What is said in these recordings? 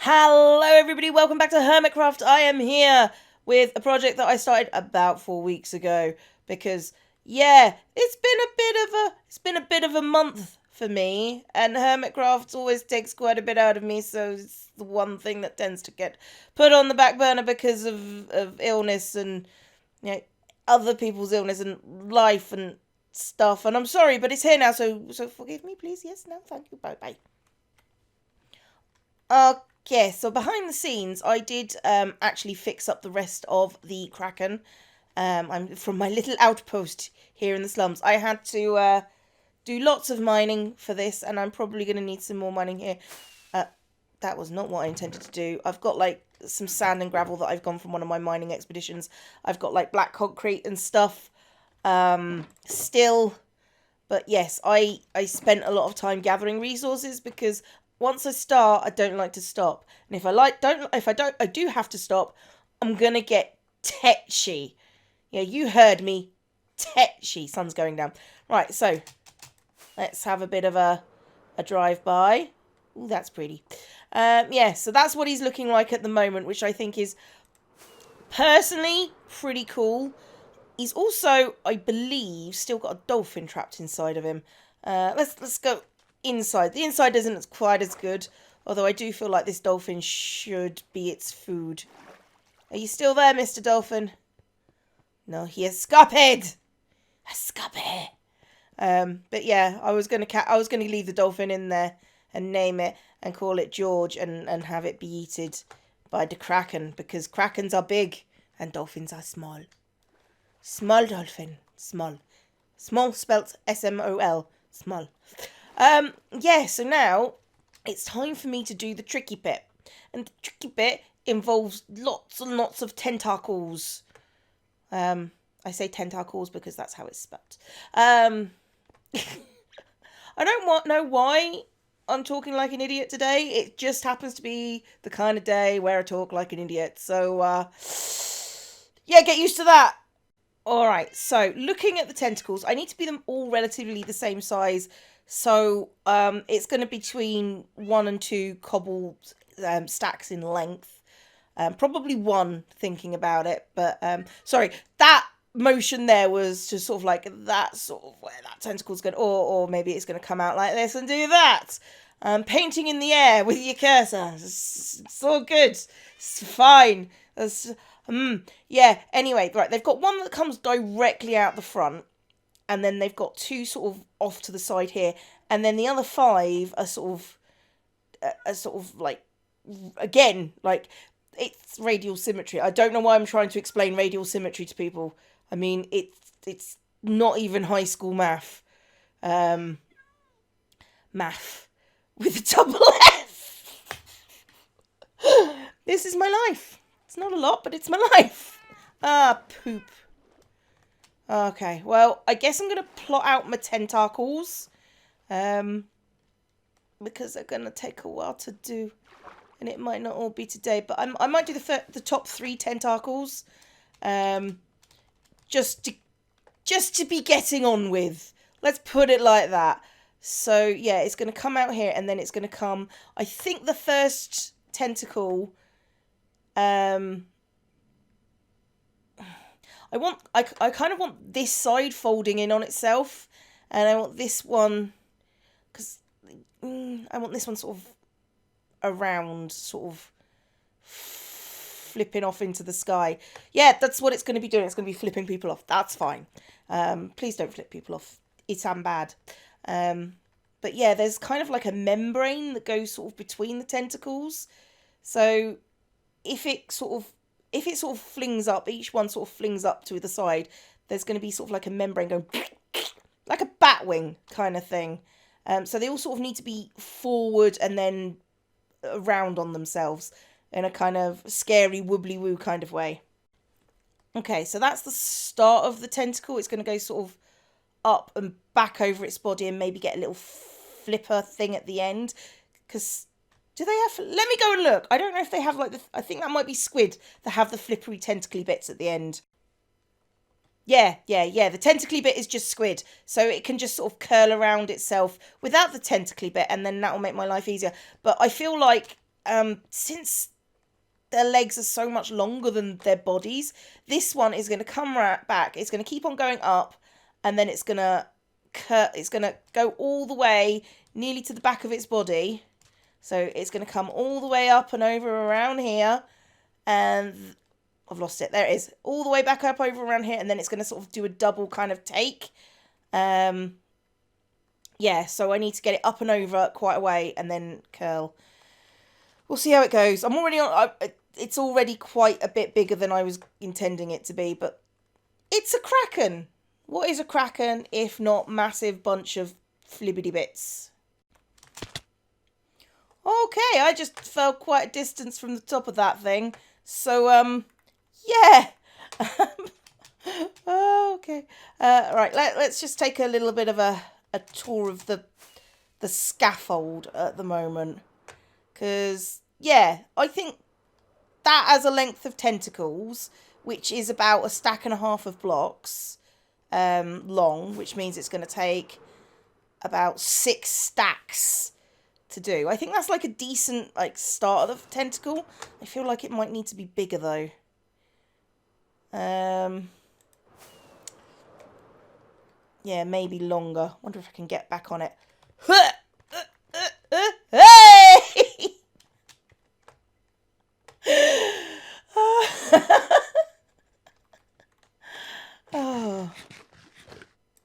Hello everybody, welcome back to Hermitcraft. I am here with a project that I started about 4 weeks ago because it's been a bit of a month for me, and Hermitcraft always takes quite a bit out of me, so it's the one thing that tends to get put on the back burner because of illness and other people's illness and life and stuff. And I'm sorry, but it's here now, so forgive me, please. Yes, no, thank you. Bye. Okay, so behind the scenes, I did actually fix up the rest of the KRAKEN. I'm from my little outpost here in the slums. I had to do lots of mining for this, and I'm probably going to need some more mining here. That was not what I intended to do. I've got like some sand and gravel that I've gone from one of my mining expeditions. I've got like black concrete and stuff still. But yes, I spent a lot of time gathering resources because once I start, I don't like to stop. And if I do have to stop, I'm gonna get tetchy. Yeah, you heard me. Tetchy. Sun's going down. Right, so let's have a bit of a drive-by. Ooh, that's pretty. So that's what he's looking like at the moment, which I think is personally pretty cool. He's also, I believe, still got a dolphin trapped inside of him. Let's go inside. The inside isn't quite as good, although I do feel like this dolphin should be its food. Are you still there, Mr. Dolphin? No, he escaped. Escape. But yeah, I was gonna leave the dolphin in there and name it and call it George and have it be eaten by the KRAKEN, because krakens are big and dolphins are small. Small dolphin. Small. Small spelt S-M-O-L. Small. So now it's time for me to do the tricky bit. And the tricky bit involves lots and lots of tentacles. I say tentacles because that's how it's spelt. I don't know why I'm talking like an idiot today. It just happens to be the kind of day where I talk like an idiot. So, get used to that. Alright, so looking at the tentacles, I need to be them all relatively the same size. So it's going to be between 1 and 2 cobble stacks in length. Probably 1, thinking about it. But, sorry, that motion there was just sort of like that sort of where that tentacle's going, or maybe it's going to come out like this and do that. Painting in the air with your cursor. It's all good. It's fine. Anyway, right, they've got one that comes directly out the front, and then they've got 2 sort of off to the side here, and then the other 5 are sort of like, again, like, it's radial symmetry. I don't know why I'm trying to explain radial symmetry to people. I mean, it's not even high school math. Math with a double F. This is my life. It's not a lot, but it's my life. Poop. Okay, well, I guess I'm going to plot out my tentacles. Because they're going to take a while to do. And it might not all be today, but I might do the top 3 tentacles. Just to be getting on with. Let's put it like that. So, yeah, it's going to come out here, and then it's going to come... I think the first tentacle... I kind of want this side folding in on itself, and I want this one, because I want this one sort of around, sort of flipping off into the sky. Yeah, that's what it's going to be doing. It's going to be flipping people off. That's fine. Please don't flip people off. It's bad. But yeah, there's kind of like a membrane that goes sort of between the tentacles. So if it sort of flings up, each one sort of flings up to the side, there's going to be sort of like a membrane going, like a bat wing kind of thing. So they all sort of need to be forward and then around on themselves in a kind of scary woobly-woo kind of way. Okay, so that's the start of the tentacle. It's going to go sort of up and back over its body and maybe get a little flipper thing at the end. Because... do they have... let me go and look. I don't know if they have like the... I think that might be squid that have the flippery tentacly bits at the end. Yeah. The tentacly bit is just squid. So it can just sort of curl around itself without the tentacly bit, and then that will make my life easier. But I feel like since their legs are so much longer than their bodies, this one is going to come right back. It's going to keep on going up, and then it's going to go all the way nearly to the back of its body. So it's going to come all the way up and over around here, and I've lost it. There it is. All the way back up over around here, and then it's going to sort of do a double kind of take. Yeah, so I need to get it up and over quite a way and then curl. We'll see how it goes. I'm already on... it's already quite a bit bigger than I was intending it to be, but it's a kraken. What is a kraken if not massive bunch of flibbity bits? Okay, I just fell quite a distance from the top of that thing. So, yeah. Okay. Right, let's just take a little bit of a tour of the scaffold at the moment. Because, yeah, I think that has a length of tentacles, which is about 1.5 stacks of blocks long, which means it's going to take about 6 stacks to do. I think that's like a decent start of the tentacle. I feel like it might need to be bigger though. Yeah, maybe longer. Wonder if I can get back on it. Hey! Oh.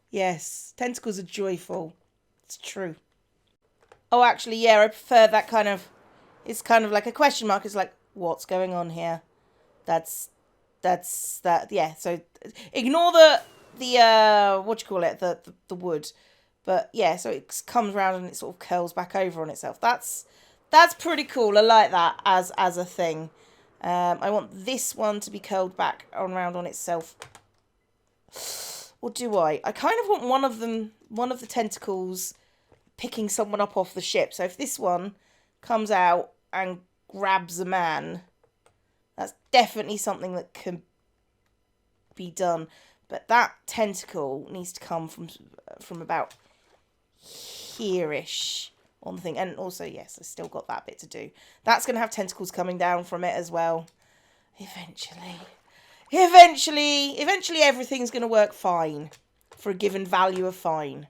Yes, tentacles are joyful. It's true. Oh, actually, yeah, I prefer that kind of... It's kind of like a question mark. It's like, what's going on here? That's that. Yeah, so ignore the what do you call it? The wood. But yeah, so it comes around and it sort of curls back over on itself. That's pretty cool. I like that as a thing. I want this one to be curled back around on itself. Or do I? I kind of want one of the tentacles picking someone up off the ship. So if this one comes out and grabs a man, that's definitely something that can be done. But that tentacle needs to come from about here-ish on the thing. And also, yes, I've still got that bit to do. That's going to have tentacles coming down from it as well. Eventually everything's going to work fine for a given value of fine.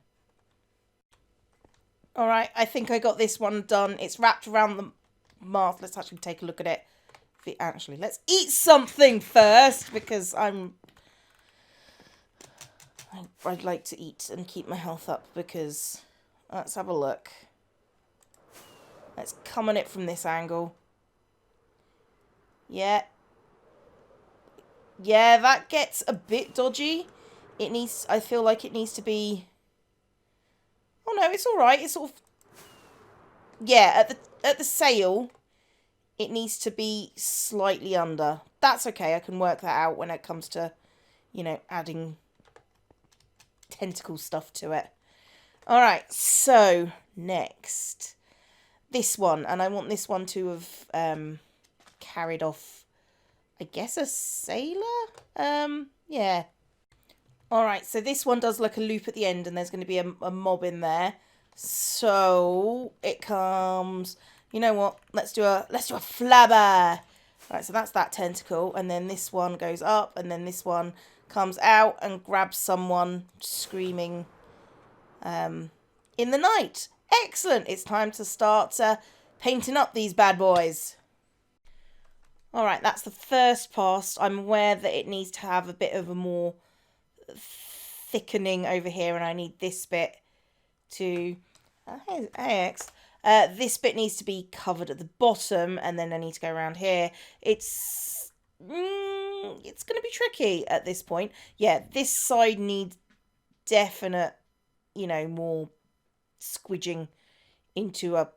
All right, I think I got this one done. It's wrapped around the mast. Let's actually take a look at it. Actually, let's eat something first because I'd like to eat and keep my health up because... Let's have a look. Let's come on it from this angle. Yeah. Yeah, that gets a bit dodgy. I feel like it needs to be... Oh no, it's alright. It's sort of... Yeah, at the sail, it needs to be slightly under. That's okay. I can work that out when it comes to, adding tentacle stuff to it. Alright, so next. This one. And I want this one to have carried off, I guess, a sailor? Yeah. Alright, so this one does like a loop at the end and there's going to be a mob in there. So it comes... You know what? Let's do a flabber. Right, so that's that tentacle. And then this one goes up and then this one comes out and grabs someone screaming in the night. Excellent. It's time to start painting up these bad boys. Alright, that's the first pass. I'm aware that it needs to have a bit of a more thickening over here, and I need this bit to... hey, X. This bit needs to be covered at the bottom, and then I need to go around here. It's going to be tricky at this point. Yeah, this side needs definite, more squidging into a...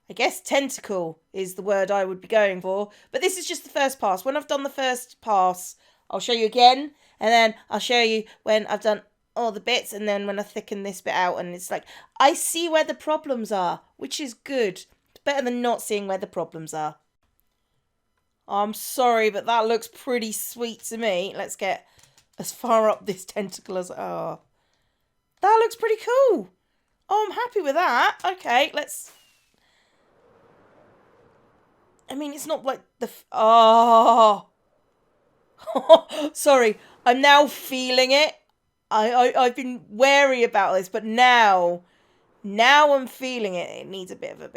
I guess tentacle is the word I would be going for. But this is just the first pass. When I've done the first pass, I'll show you again. And then I'll show you when I've done all the bits. And then when I thicken this bit out. And it's like, I see where the problems are. Which is good. It's better than not seeing where the problems are. I'm sorry, but that looks pretty sweet to me. Let's get as far up this tentacle as... Oh, that looks pretty cool. Oh, I'm happy with that. Okay, let's... I mean, it's not like the... Oh! Sorry, I'm now feeling it. I've been wary about this, but now I'm feeling it. It needs a bit of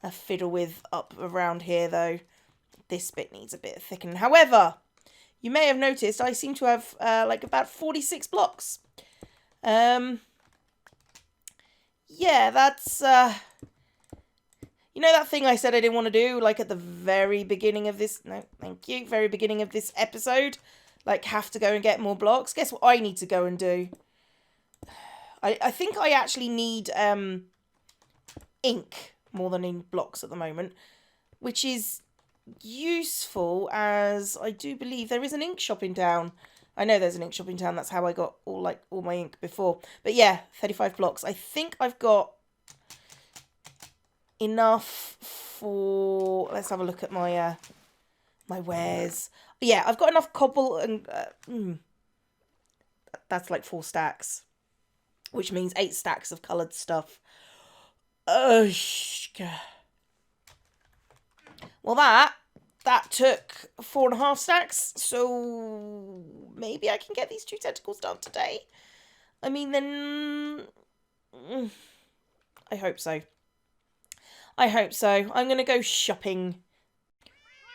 a fiddle with up around here, though. This bit needs a bit of thickening. However, you may have noticed I seem to have like about 46 blocks. Yeah, that's you know that thing I said I didn't want to do, like at the very beginning of this... No, thank you. Very beginning of this episode. Like, have to go and get more blocks. Guess what I need to go and do? I think I actually need ink more than in blocks at the moment. Which is useful, as I do believe there is an ink shop in town. I know there's an ink shop in town. That's how I got all my ink before. But yeah, 35 blocks. I think I've got enough for... Let's have a look at my my wares. Yeah, I've got enough cobble and... that's like 4 stacks. Which means 8 stacks of coloured stuff. Well, that took 4.5 stacks. So maybe I can get these 2 tentacles done today. I mean, then... I hope so. I hope so. I'm going to go shopping.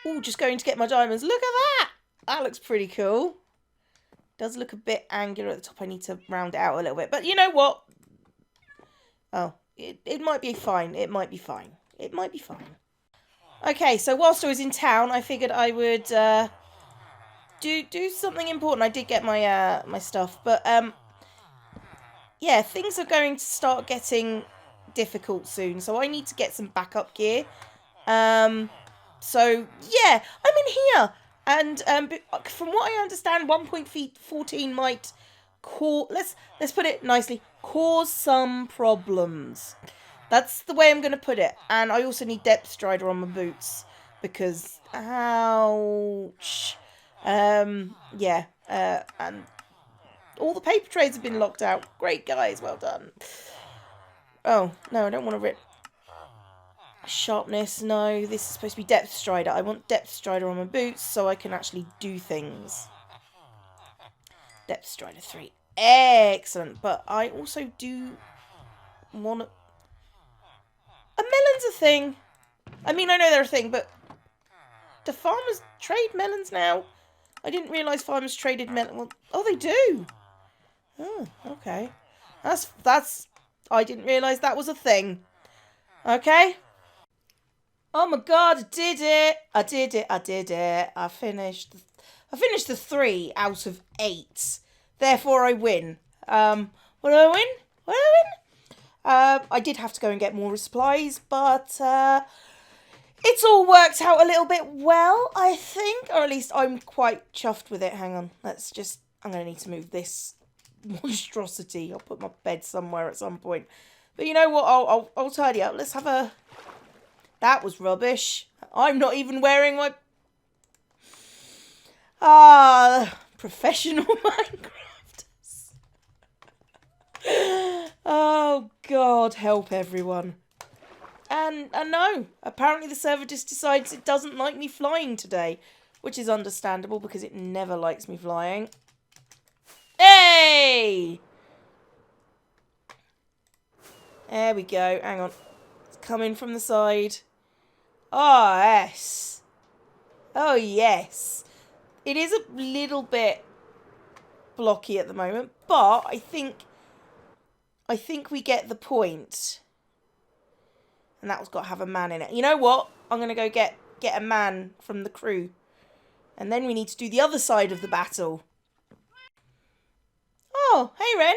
Oh, just going to get my diamonds. Look at that. That looks pretty cool. Does look a bit angular at the top. I need to round it out a little bit. But you know what? Oh, it might be fine. It might be fine. It might be fine. Okay, so whilst I was in town, I figured I would do something important. I did get my my stuff. But yeah, things are going to start getting difficult soon, so I need to get some backup gear. So yeah, I'm in here, and from what I understand, 1.14 might cause, let's put it nicely, cause some problems. That's the way I'm going to put it. And I also need depth strider on my boots because ouch. Yeah, and all the paper trays have been locked out. Great, guys, well done. Oh, no, I don't want to rip. Sharpness, no. This is supposed to be depth strider. I want depth strider on my boots so I can actually do things. Depth strider 3. Excellent. But I also do want to... A melon's a thing. I mean, I know they're a thing, but... Do farmers trade melons now? I didn't realise farmers traded melons. Well, oh, they do. Oh, okay. That's... I didn't realise that was a thing. Okay. Oh my god, I did it. I did it. I did it. I finished the 3 out of 8. Therefore, I win. What do I win? What do I win? I did have to go and get more supplies, but it's all worked out a little bit well, I think. Or at least I'm quite chuffed with it. Hang on. I'm going to need to move this monstrosity. I'll put my bed somewhere at some point. But you know what? I'll tidy up. Let's have a... That was rubbish. I'm not even wearing my... Professional Minecrafters. Oh, God, help everyone. And no, apparently the server just decides it doesn't like me flying today, which is understandable because it never likes me flying. Hey! There we go. Hang on. It's coming from the side. Oh, yes. Oh, yes. It is a little bit blocky at the moment, but I think we get the point. And that's got to have a man in it. You know what? I'm going to go get a man from the crew. And then we need to do the other side of the battle. Oh, hey, Ren.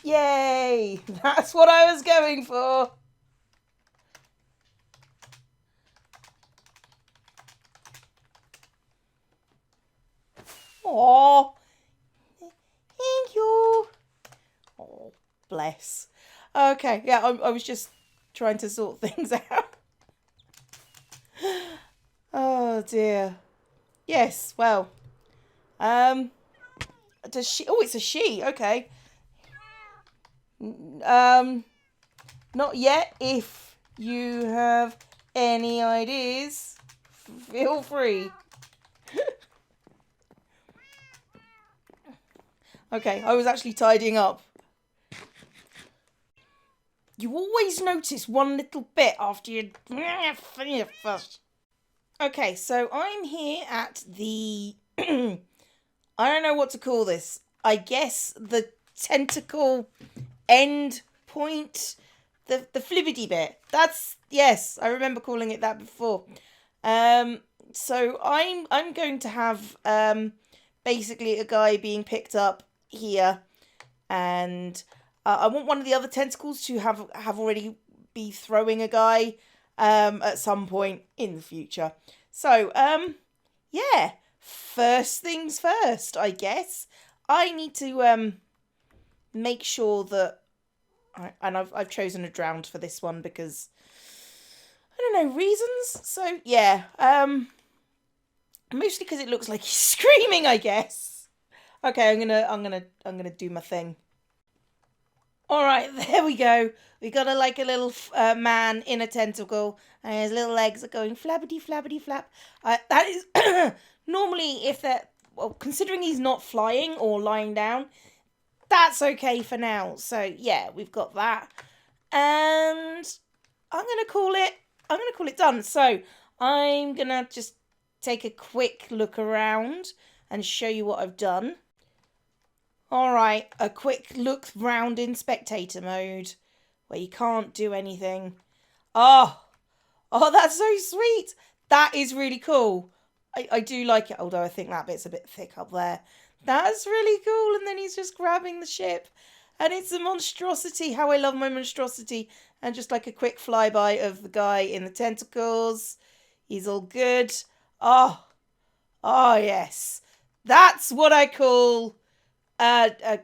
Yay! That's what I was going for. Oh, thank you. Oh, bless. Okay, yeah, I was just trying to sort things out. Oh dear. Yes, well. Does she... Oh, it's a she. Okay. Not yet. If you have any ideas, feel free. Okay, I was actually tidying up. You always notice one little bit after you finish first. Okay, so I'm here at the... I don't know what to call this. I guess the tentacle end point, the flibbity bit. That's, yes, I remember calling it that before. So I'm going to have basically a guy being picked up here, and I want one of the other tentacles to have already be throwing a guy at some point in the future. So yeah, first things first, I guess. I need to make sure that, and I've chosen a drowned for this one because I don't know, reasons. So yeah, mostly because it looks like he's screaming, I guess. Okay, I'm gonna do my thing. All right, there we go. We got a little man in a tentacle, and his little legs are going flappity flappity flap. That is normally, if they're, well, considering he's not flying or lying down, that's okay for now. So yeah, we've got that, and I'm gonna call it done. So I'm gonna just take a quick look around and show you what I've done. Alright, a quick look round in spectator mode, where you can't do anything. Oh, that's so sweet. That is really cool. I do like it, although I think that bit's a bit thick up there. That's really cool, and then he's just grabbing the ship. And it's a monstrosity, how I love my monstrosity. And just like a quick flyby of the guy in the tentacles. He's all good. Oh yes. That's what I call... a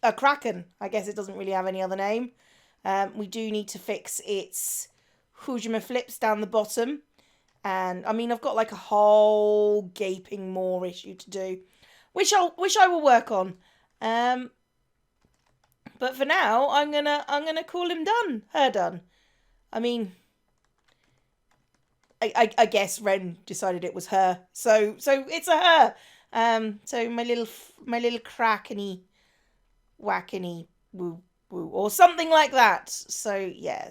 KRAKEN. I guess it doesn't really have any other name. We do need to fix its Hujima flips down the bottom. And, I mean, I've got like a whole gaping maw issue to do. Which I will work on. But for now, I'm gonna call him done. Her done. I mean... I guess Ren decided it was her. So it's a her. So my little crackeny, wackeny, woo, or something like that. So, yeah,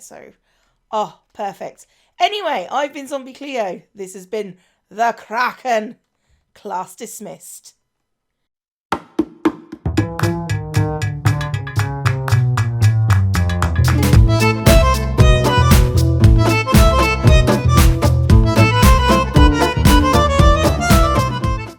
oh, perfect. Anyway, I've been ZombieCleo. This has been the KRAKEN. Class dismissed.